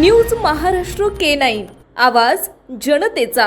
News Maharashtra K9 आवाज जनतेचा।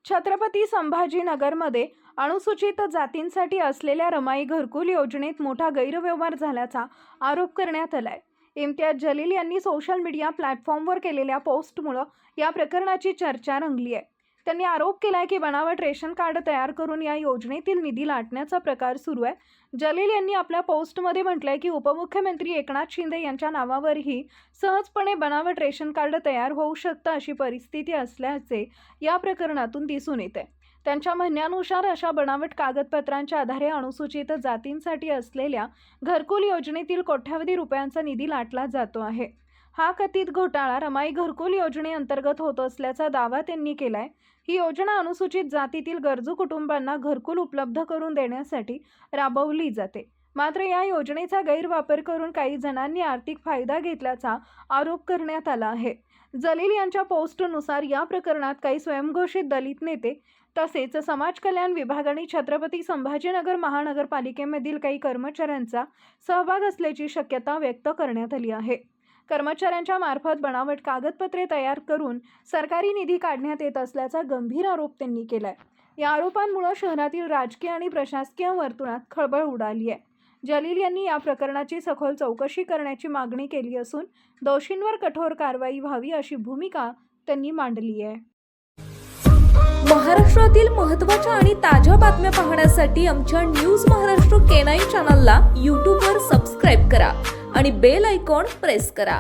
छत्रपती संभाजीनगरमध्ये अनुसूचित जातींसाठी असलेल्या रमाई घरकुल योजनेत मोठा गैरव्यवहार झाल्याचा आरोप करण्यात आलाय। इम्तियाज जलील यांनी सोशल मीडिया प्लॅटफॉर्मवर केलेल्या पोस्टमुळे या प्रकरणाची चर्चा रंगली आहे। त्यांनी आरोप केलाय की बनावट रेशन कार्ड तयार करून या योजनेतील निधी लाटण्याचा प्रकार सुरू आहे। जलील यांनी आपल्या पोस्टमध्ये म्हटलंय की उपमुख्यमंत्री एकनाथ शिंदे यांच्या नावावरही सहजपणे बनावट रेशन कार्ड तयार होऊ शकतं अशी परिस्थिती असल्याचे या प्रकरणातून दिसून येते। त्यांच्या म्हणण्यानुसार अशा बनावट कागदपत्रांच्या आधारे अनुसूचित जातींसाठी असलेल्या घरकुल योजनेतील कोट्यावधी रुपयांचा निधी लाटला जातो आहे। हा कथित घोटाळा रमाई घरकुल योजनेअंतर्गत होत असल्याचा दावा त्यांनी केलाय। ही योजना अनुसूचित जातीतील गरजू कुटुंबांना घरकुल उपलब्ध करून देण्यासाठी राबवली जाते। मात्र या योजनेचा गैरवापर करून काही जणांनी आर्थिक फायदा घेतल्याचा आरोप करण्यात आला आहे। जलील यांच्या पोस्टनुसार या प्रकरणात काही स्वयंघोषित दलित नेते तसेच समाज कल्याण विभाग आणि छत्रपती संभाजीनगर महानगरपालिकेमधील काही कर्मचाऱ्यांचा सहभाग असल्याची शक्यता व्यक्त करण्यात आली आहे। कर्मचाऱ्यांच्या मार्फत बनावट कागदपत्रे तयार करून सरकारी निधी काढण्यात येत असल्याचा गंभीर आरोप त्यांनी केलाय। या आरोपांमुळे शहरातील राजकीय आणि प्रशासकीय वर्तुळात खळबळ उडाली आहे। जलील यांनी या प्रकरणाची सखोल चौकशी करण्याची मागणी केली असून दोषींवर कठोर कारवाई व्हावी अशी भूमिका त्यांनी मांडली आहे। महाराष्ट्रातील महत्त्वाच्या आणि ताज्या बातम्या पाहण्यासाठी आमच्या न्यूज महाराष्ट्र K9 चॅनलला YouTube वर सबस्क्राइब करा आणि बेल आयकॉन प्रेस करा।